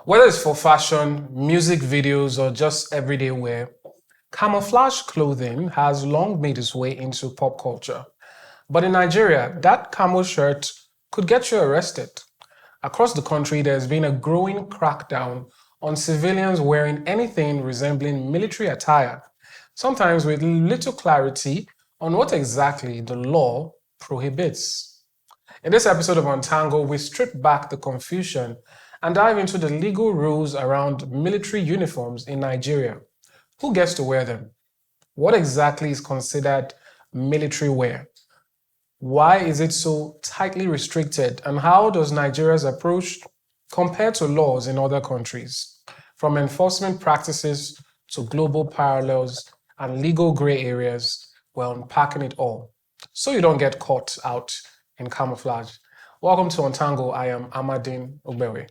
Whether it's for fashion, music videos, or just everyday wear, camouflage clothing has long made its way into pop culture. But in Nigeria, that camo shirt could get you arrested. Across the country, there's been a growing crackdown on civilians wearing anything resembling military attire, sometimes with little clarity on what exactly the law prohibits. In this episode of Untangle, we strip back the confusion and dive into the legal rules around military uniforms in Nigeria. Who gets to wear them? What exactly is considered military wear? Why is it so tightly restricted? And how does Nigeria's approach compare to laws in other countries? From enforcement practices to global parallels and legal gray areas, we're unpacking it all so you don't get caught out in camouflage. Welcome to Untangle. I am Amadine Ogbewe.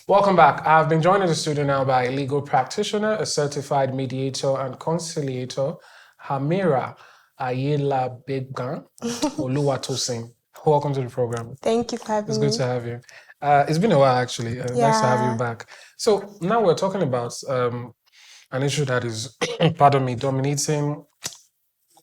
Welcome back. I've been joined in the studio now by a legal practitioner, a certified mediator and conciliator, Hamirah Aiyelabegan Oluwatosin. Welcome to the program. Thank you for having me. It's good to have you. It's been a while, actually. Nice to have you back. So now we're talking about an issue that is, dominating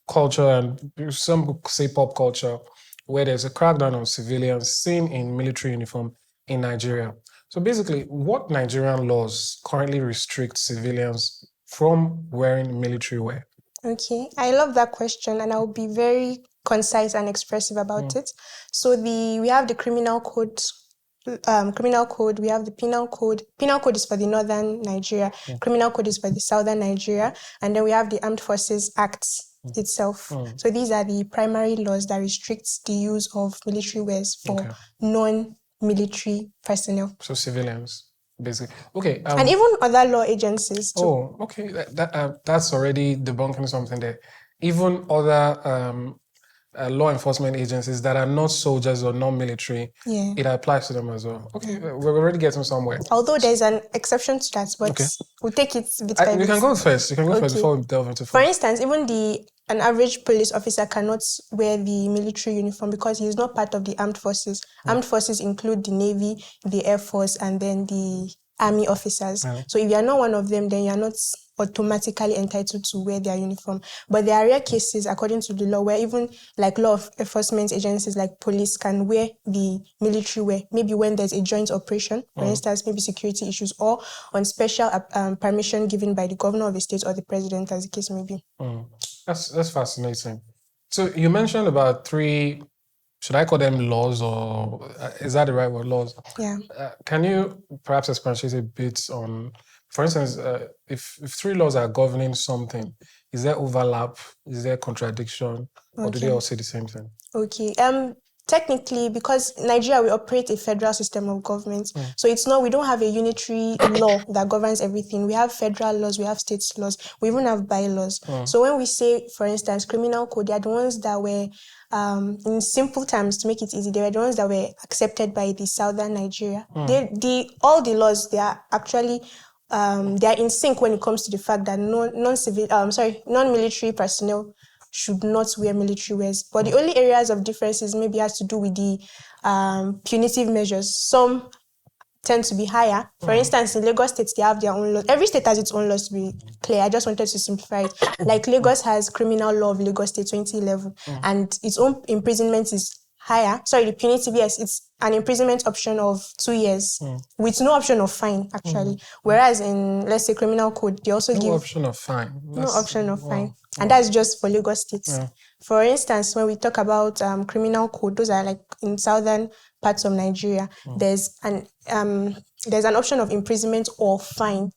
culture and some say pop culture, where there's a crackdown on civilians seen in military uniform in Nigeria. So basically, what Nigerian laws currently restrict civilians from wearing military wear? Okay, I love that question, and I'll be very concise and expressive about it. So we have the criminal code. We have the penal code. Penal code is for the northern Nigeria. Criminal code is for the southern Nigeria, and then we have the Armed Forces Act itself. So these are the primary laws that restricts the use of military wears for non-military personnel. So civilians, basically. Okay. And even other law agencies too. Oh, okay. That's already debunking something there. Even other law enforcement agencies that are not soldiers or non-military, it applies to them as well. Okay, we're already getting somewhere. Although there's an exception to that, but we'll take it bit by bit. You can go first. Before we delve into For instance, even an average police officer cannot wear the military uniform because he is not part of the armed forces. Armed forces include the Navy, the Air Force, and then the Army officers. So if you are not one of them, then you are not automatically entitled to wear their uniform. But there are rare cases, according to the law, where even like law enforcement agencies like police can wear the military wear, maybe when there's a joint operation, for instance, maybe security issues, or on special permission given by the governor of the state or the president, as the case may be. That's fascinating. So you mentioned about three, should I call them laws, or is that the right word, laws? Yeah. Can you perhaps expatiate a bit on, for instance, if three laws are governing something, is there overlap? Is there contradiction? Or do they all say the same thing? Okay. Technically, because Nigeria, we operate a federal system of government. So we don't have a unitary law that governs everything. We have federal laws, we have state laws, we even have bylaws. So when we say, for instance, criminal code, they are the ones that were, in simple terms, to make it easy, they were the ones that were accepted by the southern Nigeria. All the laws, they are actually they are in sync when it comes to the fact that non-military personnel should not wear military wears. But the only areas of differences maybe has to do with the punitive measures. Some tend to be higher. For instance, in Lagos State, they have their own laws. Every state has its own laws, to be clear. I just wanted to simplify it. Like Lagos has criminal law of Lagos State 2011, and its own imprisonment is higher. Sorry, the punitive, yes, it's an imprisonment option of 2 years with no option of fine, actually. Whereas in, let's say, criminal code, they also give... No option of fine. No option of fine. And that's just for Lagos State. For instance, when we talk about criminal code, those are like in southern parts of Nigeria, there's an option of imprisonment or fine.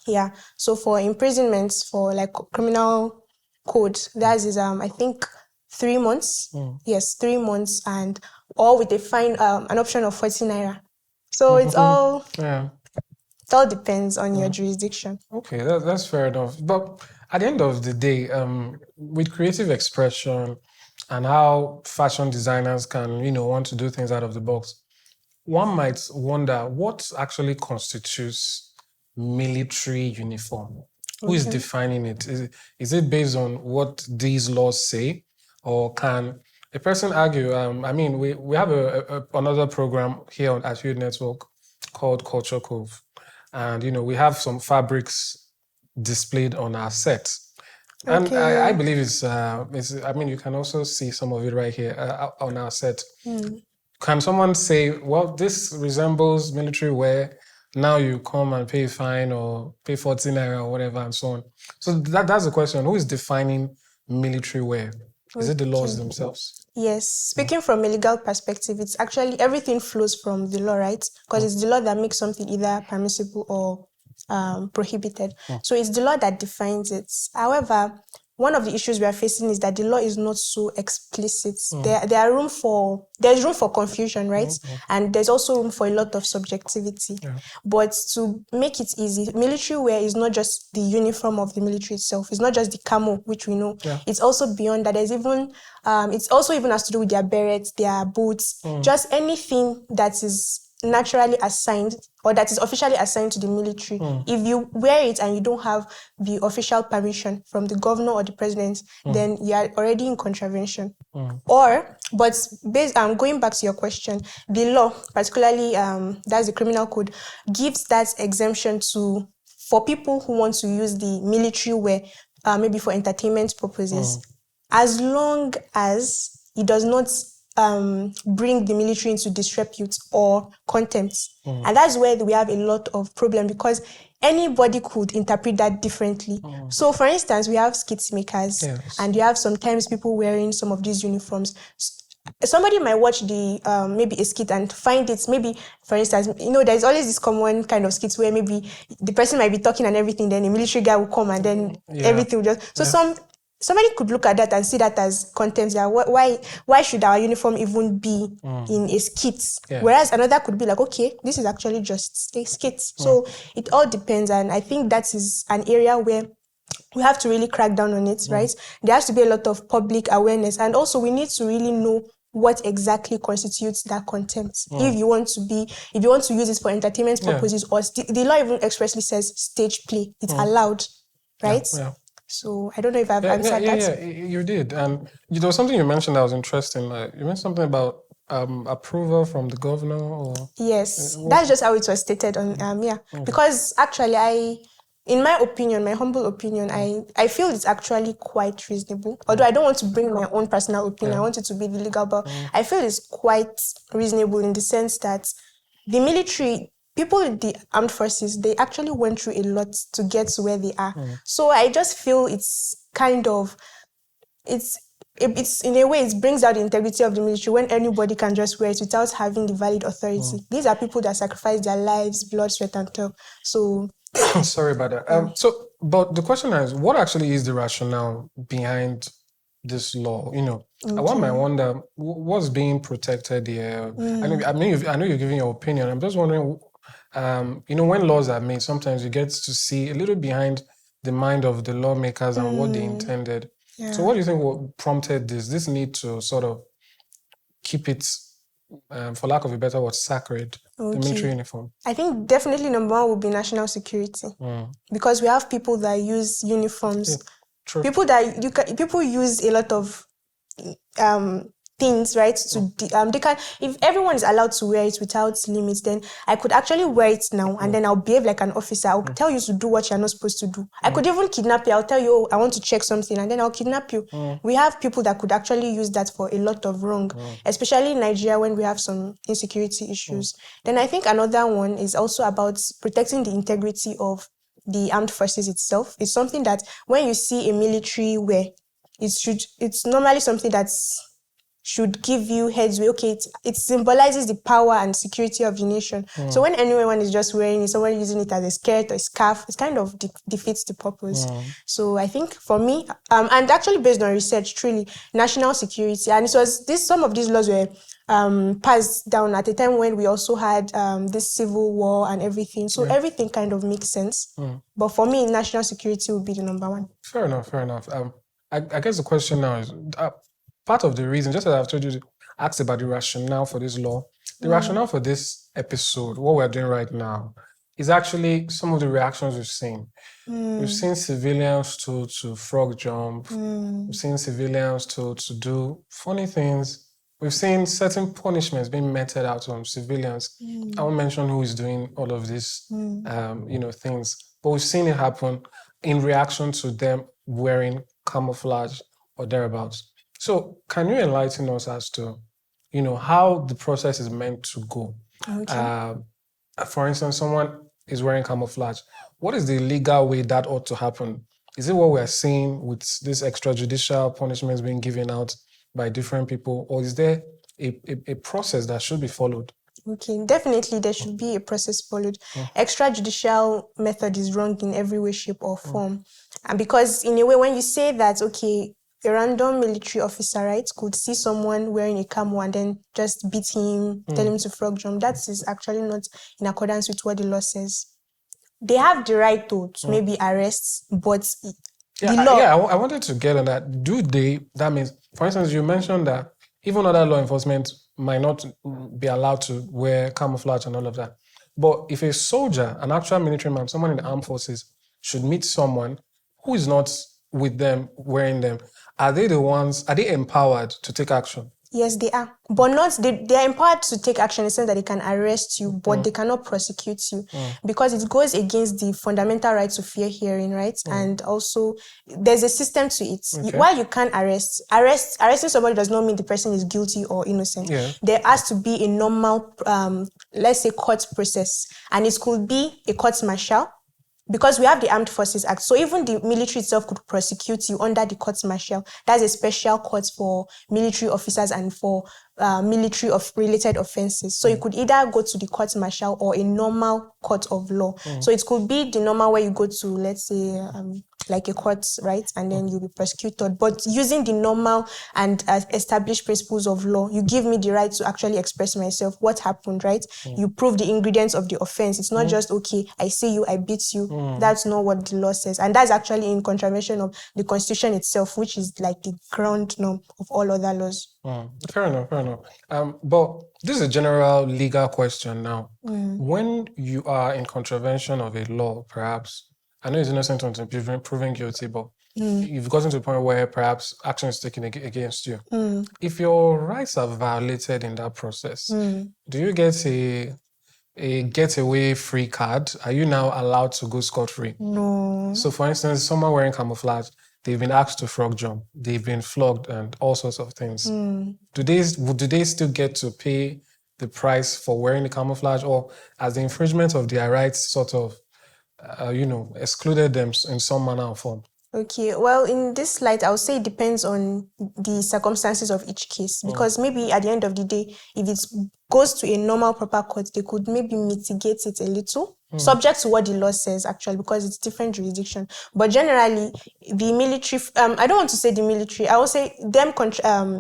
Yeah. So for imprisonments, for like criminal code, that is, I think, 3 months. Yes, 3 months, and or with a fine, an option of 40 naira. So it's all it all depends on your jurisdiction. Okay, that's fair enough. But at the end of the day, with creative expression and how fashion designers can, want to do things out of the box, one might wonder what actually constitutes military uniform. Who is defining it? Is it based on what these laws say, or can a person argue? I mean, we have another program here at Youth Network called Culture Cove, and we have some fabrics displayed on our set. And I believe it's. I mean, you can also see some of it right here on our set. Can someone say, well, this resembles military wear? Now you come and pay a fine or pay 14 naira or whatever and so on. So that's the question. Who is defining military wear? Is it the laws themselves? Yes. Speaking from a legal perspective, it's actually everything flows from the law, right? Because it's the law that makes something either permissible or prohibited. So it's the law that defines it. However, one of the issues we are facing is that the law is not so explicit. There's room for confusion, right? And there's also room for a lot of subjectivity. But to make it easy, military wear is not just the uniform of the military itself. It's not just the camo, which we know. It's also beyond that. There's even it's also even has to do with their berets, their boots, just anything that is naturally assigned or that is officially assigned to the military. If you wear it and you don't have the official permission from the governor or the president, then you are already in contravention. But based going back to your question, the law, particularly that's the criminal code, gives that exemption for people who want to use the military wear, maybe for entertainment purposes, as long as it does not bring the military into disrepute or contempt. And that's where we have a lot of problem, because anybody could interpret that differently. So for instance, we have skit makers, and you have sometimes people wearing some of these uniforms. Somebody might watch the maybe a skit and find it, maybe for instance, there's always this common kind of skits where maybe the person might be talking and everything, then a military guy will come and then everything will just somebody could look at that and see that as contempt. Why should our uniform even be in a skit? Whereas another could be like, okay, this is actually just a skit. So it all depends, and I think that is an area where we have to really crack down on it, right? There has to be a lot of public awareness, and also we need to really know what exactly constitutes that contempt. If you want to use it for entertainment purposes, or the law even expressly says stage play, it's allowed, right? So I don't know if I've answered that. Yeah, you did. And there was something you mentioned that was interesting. You mentioned something about approval from the governor, or yes, that's just how it was stated on because actually in my opinion, my humble opinion, I feel it's actually quite reasonable. Although I don't want to bring my own personal opinion, I want it to be the legal, but I feel it's quite reasonable in the sense that the military, people in the armed forces, they actually went through a lot to get to where they are. So I just feel it's in a way, it brings out the integrity of the military when anybody can just wear it without having the valid authority. These are people that sacrifice their lives, blood, sweat, and toil. So sorry about that. But the question is, what actually is the rationale behind this law? One might wonder what's being protected here. I know you're giving your opinion. I'm just wondering, when laws are made, sometimes you get to see a little behind the mind of the lawmakers and what they intended. So what do you think what prompted this need to sort of keep it, for lack of a better word, sacred, the military uniform? I think definitely number one would be national security, because we have people that use uniforms. True. People use a lot of things, right? They can, if everyone is allowed to wear it without limits, then I could actually wear it now, and then I'll behave like an officer. I'll tell you to do what you're not supposed to do. I could even kidnap you. I'll tell you, I want to check something, and then I'll kidnap you. We have people that could actually use that for a lot of wrong, especially in Nigeria when we have some insecurity issues. Then I think another one is also about protecting the integrity of the armed forces itself. It's something that when you see a military wear, it's normally something that's should give you headsway. Okay, it symbolizes the power and security of the nation. So when anyone is just wearing it, someone using it as a skirt or a scarf, it kind of defeats the purpose. So I think for me, and actually based on research, truly, national security, and it was some of these laws were passed down at a time when we also had this civil war and everything. So everything kind of makes sense. But for me, national security would be the number one. Fair enough. I guess the question now is, part of the reason, just as I've told you, asked about the rationale for this law, The rationale for this episode, what we're doing right now, is actually some of the reactions we've seen. We've seen civilians told to frog jump. We've seen civilians told to do funny things. We've seen certain punishments being meted out on civilians. I won't mention who is doing all of these, things, but we've seen it happen in reaction to them wearing camouflage or thereabouts. So, can you enlighten us as to, how the process is meant to go? Okay. For instance, someone is wearing camouflage. What is the legal way that ought to happen? Is it what we're seeing with these extrajudicial punishments being given out by different people, or is there a process that should be followed? Okay, definitely there should be a process followed. Extrajudicial method is wrong in every way, shape, or form. And because in a way, when you say that, okay, a random military officer, right, could see someone wearing a camo and then just beat him, tell him to frog jump, that is actually not in accordance with what the law says. They have the right to maybe arrest, but the law... I wanted to get on that. That means, for instance, you mentioned that even other law enforcement might not be allowed to wear camouflage and all of that. But if a soldier, an actual military man, someone in the armed forces, should meet someone who is not with them wearing them, are they empowered to take action? Yes, they are. But they are empowered to take action in the sense that they can arrest you, but they cannot prosecute you because it goes against the fundamental right to fair hearing, right? And also, there's a system to it. Okay. While you can arresting somebody does not mean the person is guilty or innocent. Yeah. There has to be a normal, let's say, court process. And it could be a court martial, because we have the Armed Forces Act. So even the military itself could prosecute you under the court martial. That's a special court for military officers and for military of related offenses. So you could either go to the court martial or a normal court of law. So it could be the normal where you go to, let's say, like a court, right? And then you'll be prosecuted. But using the normal and established principles of law, you give me the right to actually express myself. What happened, right? You prove the ingredients of the offense. It's not just, okay, I see you, I beat you. That's not what the law says. And that's actually in contravention of the Constitution itself, which is like the ground norm of all other laws. Fair enough. But this is a general legal question now. When you are in contravention of a law, perhaps, I know it's innocent until proven guilty, but you've gotten to the point where perhaps action is taken against you. If your rights are violated in that process, do you get a getaway free card? Are you now allowed to go scot-free? No. So, for instance, someone wearing camouflage, they've been asked to frog jump, they've been flogged and all sorts of things. Do they still get to pay the price for wearing the camouflage, or as the infringement of their rights sort of excluded them in some manner or form? Okay, well, in this light, I would say it depends on the circumstances of each case, because maybe at the end of the day, if it goes to a normal proper court, they could maybe mitigate it a little, subject to what the law says, actually, because it's different jurisdiction. But generally, the military, I don't want to say the military, I will say them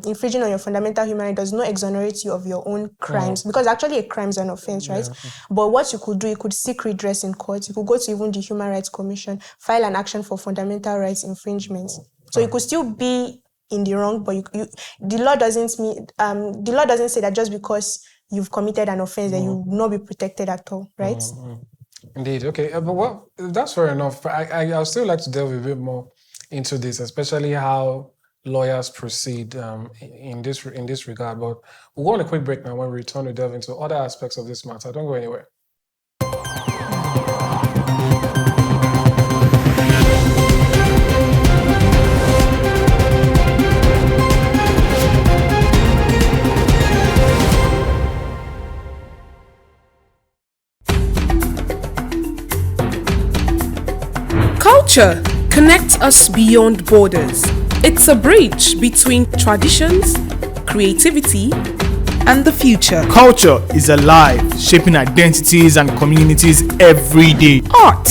infringing on your fundamental human right does not exonerate you of your own crimes, because actually a crime is an offense, right? But what you could do, you could seek redress in court, you could go to even the Human Rights Commission, file an action for fundamental rights infringements. So you could still be in the wrong, but the law doesn't say that just because you've committed an offense that you will not be protected at all, right? Indeed. Okay, but that's fair enough. But I'd still like to delve a bit more into this, especially how lawyers proceed in this regard. But we'll go on a quick break now. When we return, we'll delve into other aspects of this matter. Don't go anywhere. Culture connects us beyond borders. It's a bridge between traditions, creativity, and the future. Culture is alive, shaping identities and communities every day. Art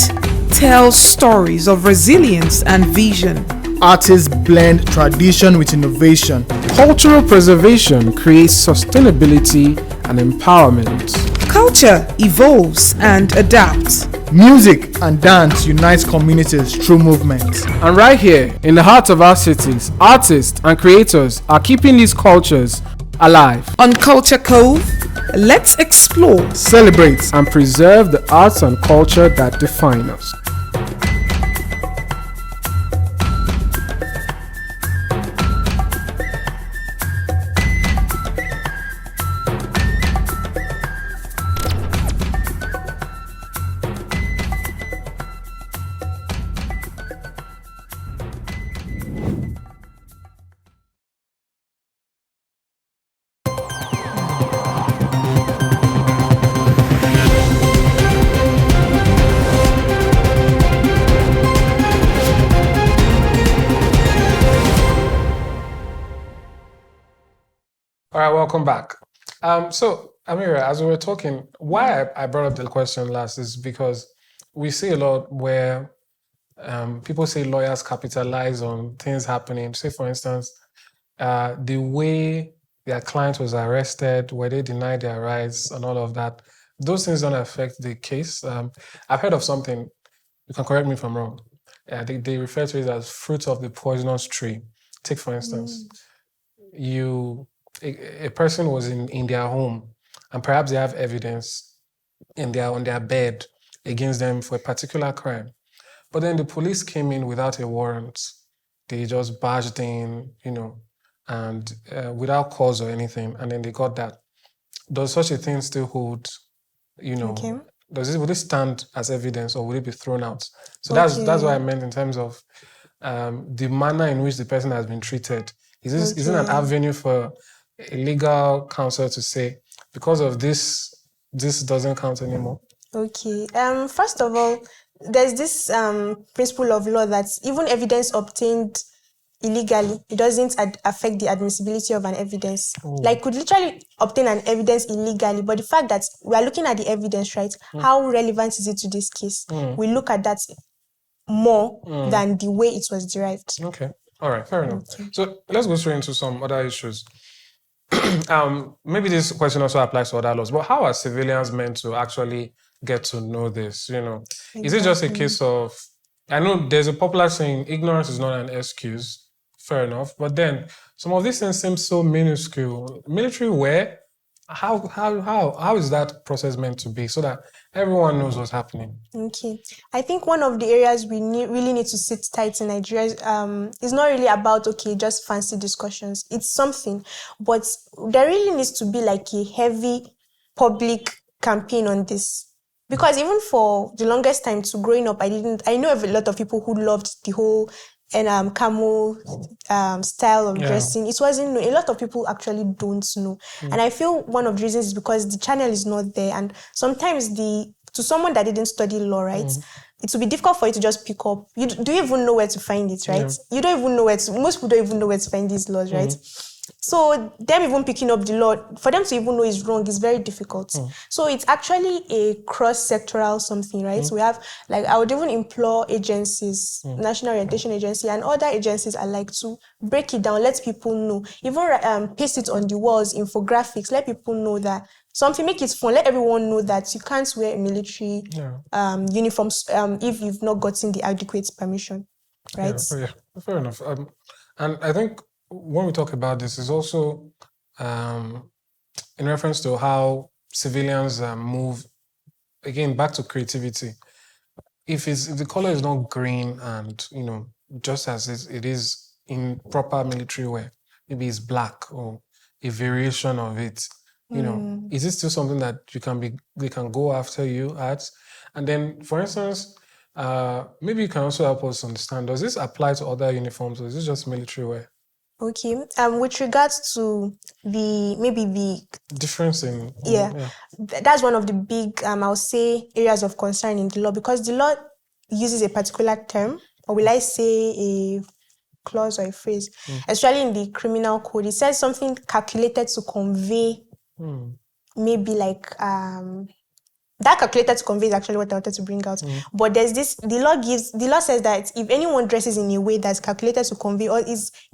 tells stories of resilience and vision. Artists blend tradition with innovation. Cultural preservation creates sustainability and empowerment. Culture evolves and adapts. Music and dance unites communities through movement. And right here, in the heart of our cities, artists and creators are keeping these cultures alive. On Culture Cove, Let's explore. Celebrate and preserve the arts and culture that define us. All right, welcome back. So, Hamirah, as we were talking, why I brought up the question last is because we see a lot where people say lawyers capitalize on things happening. Say, for instance, the way their client was arrested, where they denied their rights and all of that. Those things don't affect the case. I've heard of something, you can correct me if I'm wrong. They refer to it as fruit of the poisonous tree. Take, for instance, a person was in their home and perhaps they have evidence on their bed against them for a particular crime. But then the police came in without a warrant. They just barged in, and without cause or anything, and then they got that. Does such a thing still hold, Okay. Would it stand as evidence or would it be thrown out? So that's what I meant in terms of the manner in which the person has been treated. Is it an avenue for a legal counsel to say, because of this doesn't count anymore? Okay. First of all, there's this principle of law that even evidence obtained illegally, it doesn't affect the admissibility of an evidence. Like, could literally obtain an evidence illegally, but the fact that we are looking at the evidence, right? How relevant is it to this case? We look at that more than the way it was derived. Okay. All right. Fair enough. Okay. So let's go straight into some other issues. Maybe this question also applies to other laws, but how are civilians meant to actually get to know this? Is it just a case of, I know there's a popular saying, ignorance is not an excuse. Fair enough. But then some of these things seem so minuscule. Military wear, how is that process meant to be so that everyone knows what's happening? Okay. I think one of the areas we really need to sit tight in Nigeria is not really about, just fancy discussions. It's something, but there really needs to be like a heavy public campaign on this. Because even for the longest time growing up, I know of a lot of people who loved the whole camo style of dressing. It wasn't known. A lot of people actually don't know. And I feel one of the reasons is because the channel is not there. And sometimes to someone that didn't study law, right, it will be difficult for you to just pick up. Do you even know where to find it, right? You don't even know most people don't even know where to find these laws, right? So them even picking up the law, for them to even know it's wrong is very difficult. So it's actually a cross-sectoral something, right? We have, I would even implore agencies, National Orientation Agency and other agencies alike to break it down, let people know. Even paste it on the walls, infographics, let people know that something, make it fun, let everyone know that you can't wear military uniforms if you've not gotten the adequate permission, right? Yeah, fair enough. And I think when we talk about this, is also in reference to how civilians move, again, back to creativity. If the color is not green and, just as it is in proper military wear, maybe it's black or a variation of it, is it still something that they can go after you at? And then, for instance, maybe you can also help us understand, does this apply to other uniforms or is it just military wear? Okay. With regards to the difference in that's one of the big I'll say areas of concern in the law, because the law uses a particular term, or will I say a clause or a phrase, especially in the criminal code. It says something calculated to convey maybe that calculated to convey is actually what I wanted to bring out. But there's the law says that if anyone dresses in a way that's calculated to convey or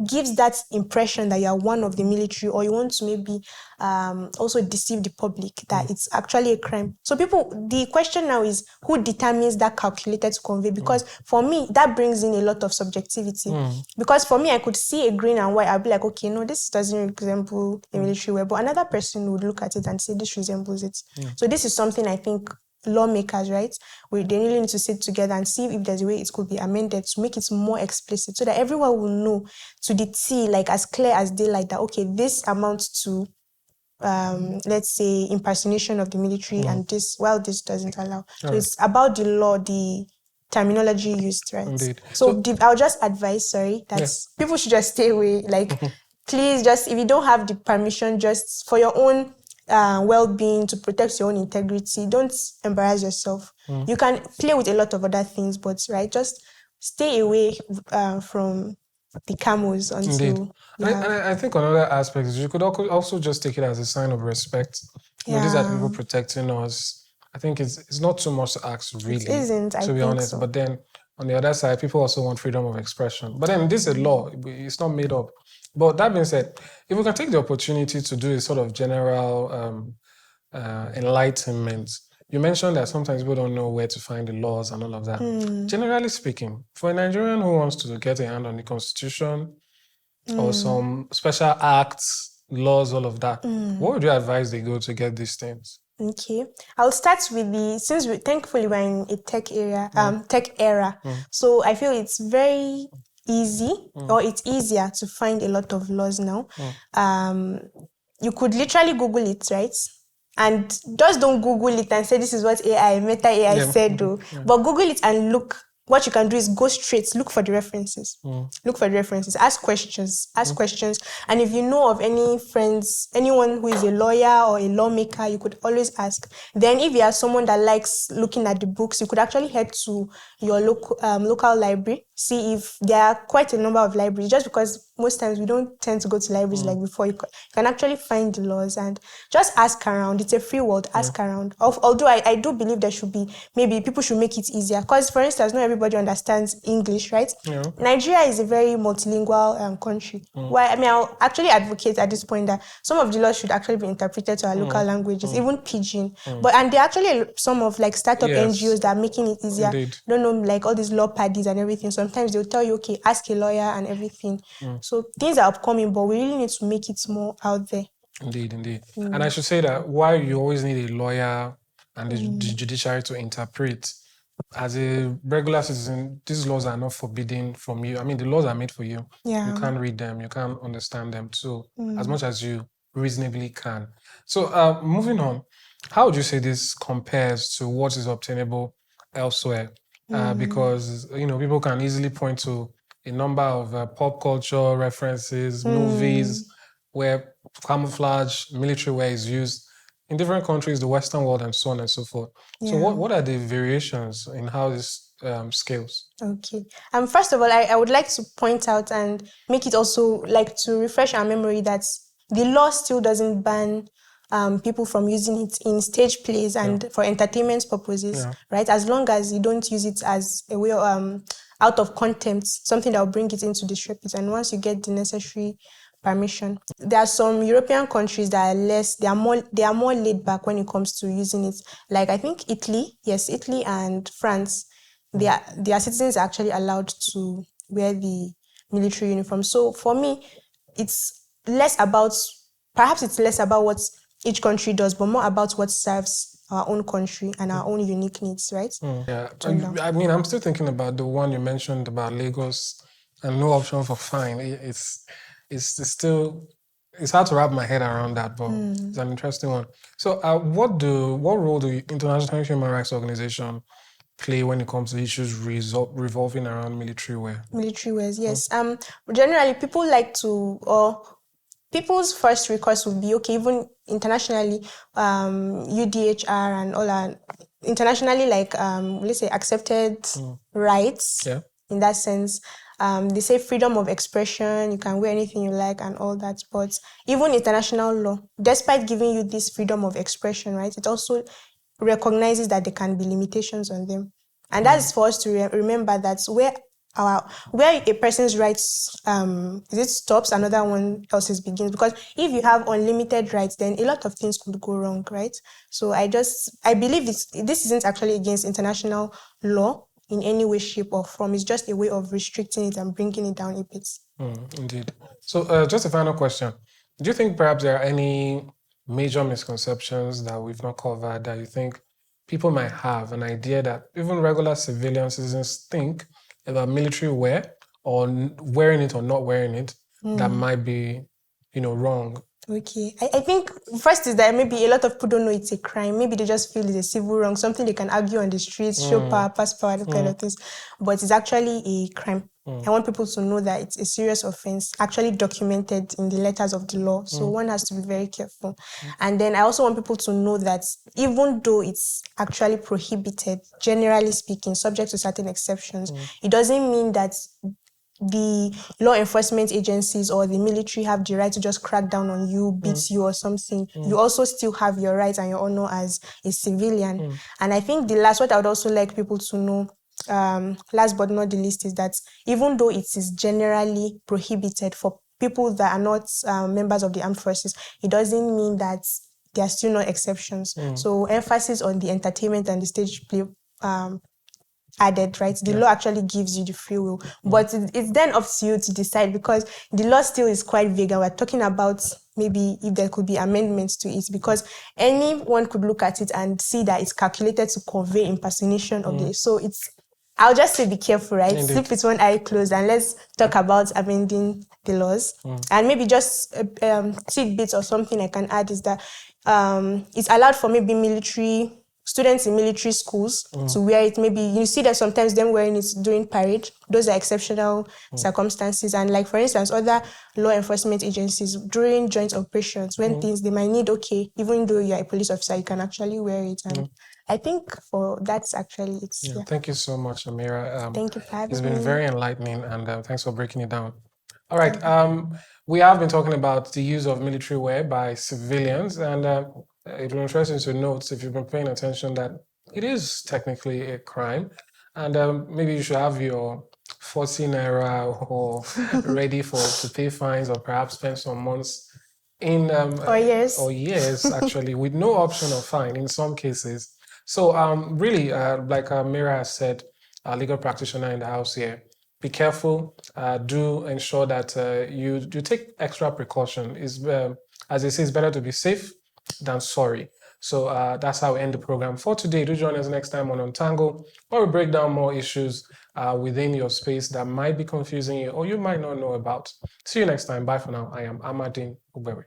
gives that impression that you are one of the military, or you want to maybe also deceive the public that it's actually a crime. So the question now is who determines that calculated to convey? Because for me, that brings in a lot of subjectivity. Because for me, I could see a green and white, I'll be like, okay, no, this doesn't resemble a military wear. But another person would look at it and say this resembles it. So this is something I think lawmakers, right, they really need to sit together and see if there's a way it could be amended to make it more explicit so that everyone will know to the T, like as clear as daylight, that okay, this amounts to let's say impersonation of the military, and this doesn't allow. So it's about the law, the terminology used, right? Indeed. So I'll just advise, that people should just stay away. Like, please, just if you don't have the permission, just for your own well-being, to protect your own integrity, don't embarrass yourself. You can play with a lot of other things, but just stay away from the camels until. And I think another aspect is you could also just take it as a sign of respect. These are people protecting us. I think it's not too much to ask, really. It isn't, to be honest. So. But then on the other side, people also want freedom of expression. But then this is a law; it's not made up. But that being said, if we can take the opportunity to do a sort of general enlightenment, you mentioned that sometimes people don't know where to find the laws and all of that. Generally speaking, for a Nigerian who wants to get a hand on the Constitution or some special acts, laws, all of that, what would you advise they go to get these things? Okay, I'll start with since thankfully we're in a tech era, so I feel it's very easy, or it's easier to find a lot of laws now. You could literally Google it, right? And just don't Google it and say this is what Meta AI said, though. But Google it and look. What you can do is go straight, look for the references. Look for the references, ask questions. And if you know of any friends, anyone who is a lawyer or a lawmaker, you could always ask. Then if you are someone that likes looking at the books, you could actually head to your local library, see if there are quite a number of libraries, just because most times we don't tend to go to libraries like before. You can actually find the laws and just ask around. It's a free world, ask around. Although I do believe there should be, maybe people should make it easier. Because for instance, not everybody understands English, right? Nigeria is a very multilingual country. I'll actually advocate at this point that some of the laws should actually be interpreted to our local languages, even Pidgin. And there are actually some of like startup NGOs that are making it easier. Indeed. Don't know, like all these law paddies and everything. Sometimes they'll tell you, okay, ask a lawyer and everything. So things are upcoming, but we really need to make it more out there. Indeed. And I should say that while you always need a lawyer and the judiciary to interpret, as a regular citizen, these laws are not forbidden from you. I mean, the laws are made for you. You can't read them, you can't understand them. So as much as you reasonably can. So moving on, how would you say this compares to what is obtainable elsewhere? Because, people can easily point to a number of pop culture references, movies, where camouflage, military wear is used in different countries, the Western world, and so on and so forth. So what are the variations in how this scales? Okay. First of all, I would like to point out and make it also like to refresh our memory that the law still doesn't ban people from using it in stage plays and for entertainment purposes, right? As long as you don't use it as a way of out of contempt, something that will bring it into disrepute. And once you get the necessary permission, there are some European countries that are they are more laid back when it comes to using it. Like I think Italy and France, their citizens are actually allowed to wear the military uniform. So for me, it's less about what each country does, but more about what serves our own country and our own unique needs, right? I mean, I'm still thinking about the one you mentioned about Lagos and no option for fine. It's hard to wrap my head around that, but it's an interesting one. So what role do international human rights organizations play when it comes to issues revolving around military wear? Military wears, yes. Generally, people's first recourse would be, okay, even internationally, UDHR and all are internationally, like, let's say, accepted rights in that sense. They say freedom of expression, you can wear anything you like and all that. But even international law, despite giving you this freedom of expression, right, it also recognizes that there can be limitations on them. And that's for us to remember that where where a person's rights is it stops, another one else's begins. Because if you have unlimited rights, then a lot of things could go wrong, right? So I believe this isn't actually against international law in any way, shape, or form. It's just a way of restricting it and bringing it down a bit. Indeed. So just a final question. Do you think perhaps there are any major misconceptions that we've not covered that you think people might have an idea that even regular civilian citizens think about military wear or wearing it or not wearing it that might be, wrong? Okay. I think first is that maybe a lot of people don't know it's a crime. Maybe they just feel it's a civil wrong, something they can argue on the streets, show power, pass power, that kind of things. But it's actually a crime. I want people to know that it's a serious offense, actually documented in the letters of the law. So one has to be very careful. And then I also want people to know that even though it's actually prohibited, generally speaking, subject to certain exceptions, it doesn't mean that the law enforcement agencies or the military have the right to just crack down on you, beat you or something. You also still have your rights and your honor as a civilian. And I think what I would also like people to know, last but not the least, is that even though it is generally prohibited for people that are not members of the armed forces, it doesn't mean that there are still no exceptions. So emphasis on the entertainment and the stage play added, right? The law actually gives you the free will, but it's then up to you to decide, because the law still is quite vague, and we're talking about maybe if there could be amendments to it, because anyone could look at it and see that it's calculated to convey impersonation of the. So I'll just say be careful, right? Indeed. Sleep with one eye closed, and let's talk about amending the laws. And maybe just tidbits or something I can add is that it's allowed for maybe students in military schools to wear it. Maybe you see that sometimes them wearing it during parade. Those are exceptional circumstances. And like, for instance, other law enforcement agencies during joint operations, when things they might need, even though you're a police officer, you can actually wear it. And I think that's actually it. Yeah. Thank you so much, Hamirah. Thank you for having me. It's been very enlightening, and thanks for breaking it down. All right. We have been talking about the use of military wear by civilians, and it will be interesting to note, if you've been paying attention, that it is technically a crime, and maybe you should have your 14 naira or ready to pay fines, or perhaps spend some months in or years actually, with no option of fine in some cases. So really, like Hamirah has said, our legal practitioner in the house here, be careful. Do ensure that you take extra precaution. As they say, it's better to be safe than sorry. So that's how we end the program for today. Do join us next time on Untangle, where we break down more issues within your space that might be confusing you or you might not know about. See you next time. Bye for now. I am Amadine Uberi.